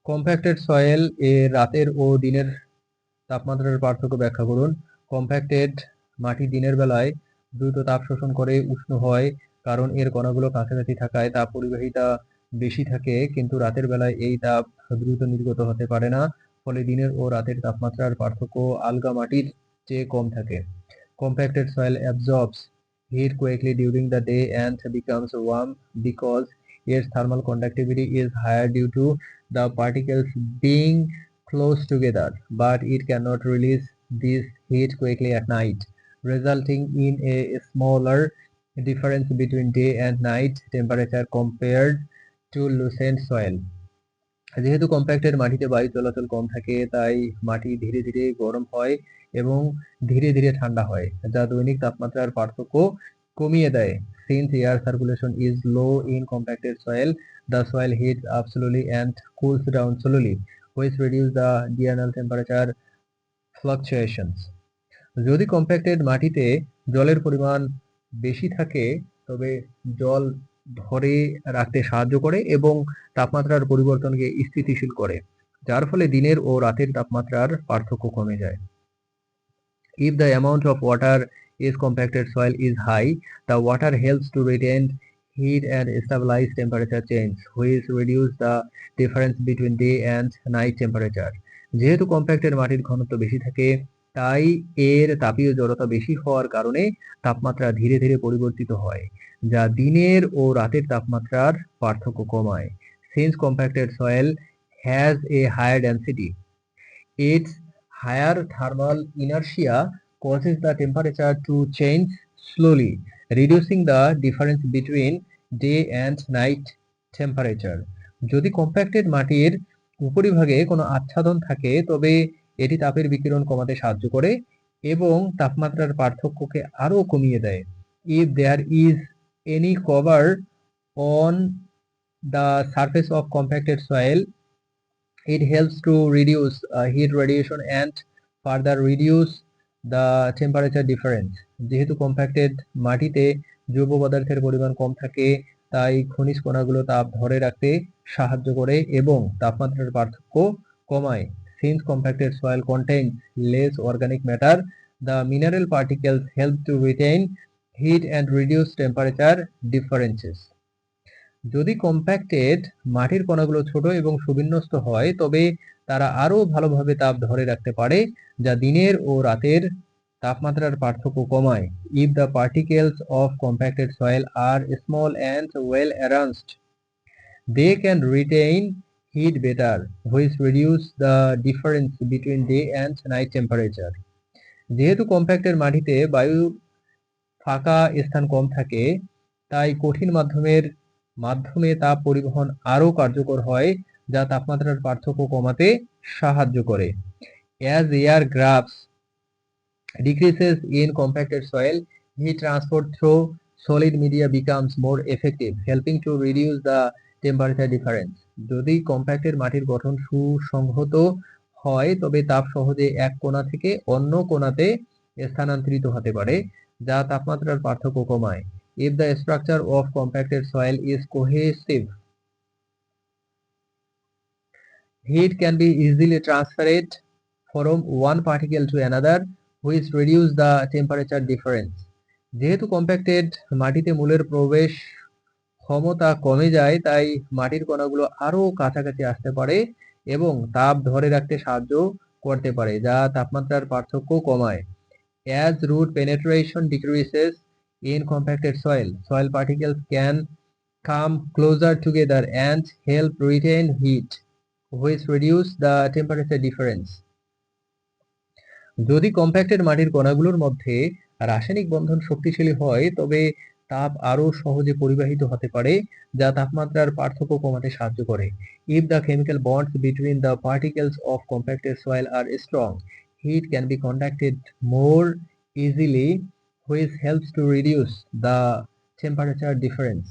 Compacted soil এ রাতের ও দিনের তাপমাত্রার পার্থক্য ব্যাখ্যা করুন। কম্প্যাক্টেড মাটি দিনের বেলায় দ্রুত তাপ শোষণ করে উষ্ণ হয়, কারণ এর কণাগুলো কাছাকাছি থাকায় তাপ পরিবাহিতা বেশি থাকে, কিন্তু রাতের বেলায় এই তাপ দ্রুত নির্গত হতে পারে না, ফলে দিনের ও রাতের তাপমাত্রার পার্থক্য আলগা মাটির চেয়ে কম থাকে। Compacted soil absorbs heat quickly during the day and becomes warm because its thermal conductivity is higher due to the particles being close together, but it cannot release this heat quickly at night, resulting in a smaller difference between day and night temperature compared to lucent soil. যেহেতু compacted মাটিতে বায়ু চলাচল কম থাকে, তাই মাটি ধীরে ধীরে গরম হয় এবং ধীরে ধীরে ঠান্ডা হয়, যা দৈনিক তাপমাত্রার পার্থক্য কমিয়ে দেয়। Since air circulation is low in compacted soil, the soil heats up slowly and cools down slowly, which reduce the diurnal temperature fluctuations. যদি কম্প্যাক্টেড মাটিতে জলের পরিমাণ বেশি থাকে, তবে জল ধরে রাখতে সাহায্য করে এবং তাপমাত্রার পরিবর্তনকে স্থিতিশীল করে, যার ফলে দিনের ও রাতের তাপমাত্রার পার্থক্য কমে যায়। If the amount of water is compacted soil is high, the water helps to retain heat and stabilize temperature change, which reduce the difference between day and night temperature. যেহেতু কম্প্যাক্টেড মাটির ঘনত্ব বেশি থাকে, তাই এর তাপীয় জড়তা বেশি হওয়ার কারণে তাপমাত্রা ধীরে ধীরে পরিবর্তিত হয়, যা দিনের ও রাতের তাপমাত্রার পার্থক্য কমায়। Since compacted soil has a higher density, its higher thermal inertia causes the temperature to change slowly, reducing the difference between day and night temperature. যদি কম্প্যাক্টেড মাটির উপরিভাগে কোনো আচ্ছাদন থাকে, তবে এটি তাপের বিকিরণ কমাতে সাহায্য করে এবং তাপমাত্রার পার্থক্যকে আরও কমিয়ে দেয়। If there is any cover on the surface of compacted soil, it helps to reduce heat radiation and further reduce the temperature difference. যেহেতু কম্প্যাক্টেড মাটিতে জৈব পদার্থের পরিমাণ কম থাকে, তাই খনিজ কণাগুলো তাপ ধরে রাখতে সাহায্য করে এবং তাপমাত্রার পার্থক্য কমায়। Since compacted soil contains less organic matter, the mineral particles help to retain heat and reduce temperature differences. যদি কম্প্যাক্টেড মাটির কণাগুলো ছোট এবং সুবিন্যস্ত হয়, তবে তারা আরো ভালোভাবে তাপ ধরে রাখতে পারে, যা দিনের ও রাতের তাপমাত্রার পার্থক্য কমায়। If the particles of compacted soil are small and well arranged, they can retain heat better, which reduce the difference between day and night temperature. যেহেতু কম্প্যাক্টেড মাটিতে বায়ুর ফাঁকা স্থান কম থাকে, তাই কঠিন মাধ্যমে তাপ পরিবহন আরও কার্যকর হয়, যা তাপমাত্রার পার্থক্য কমাতে সাহায্য করে। As air gaps decreases in compacted soil, heat transport through solid media becomes more effective, helping to reduce the temperature difference. যদি কম্প্যাক্টেড মাটির গঠন সুসংহত হয়, তবে তাপ সহজে এক কোণা থেকে অন্য কোণাতে স্থানান্তরিত হতে পারে, যা তাপমাত্রার পার্থক্য কমায়। If the structure of compacted soil is cohesive, heat can be easily transferred from one particle to another, which reduce the temperature difference. যেহেতু কম্প্যাক্টেড মাটিতে মূলের প্রবেশ ক্ষমতা কমে যায়, তাই মাটির কণাগুলো আরো কাছাকাছি আসতে পারে এবং তাপ ধরে রাখতে সাহায্য করতে পারে, যা তাপমাত্রার পার্থক্য কমায়। As root penetration decreases in compacted soil, soil particles can come closer together and help retain heat, which reduce the temperature difference. যদি কম্প্যাক্টেড মাটির কণাগুলোর মধ্যে রাসায়নিক বন্ধন শক্তিশালী হয়, তবে তাপ আরো সহজে পরিবাহিত হতে পারে, যা তাপমাত্রার পার্থক্য কমাতে সাহায্য করে। If the chemical bonds between the particles of compacted soil are strong, heat can be conducted more easily, which helps to reduce the temperature difference.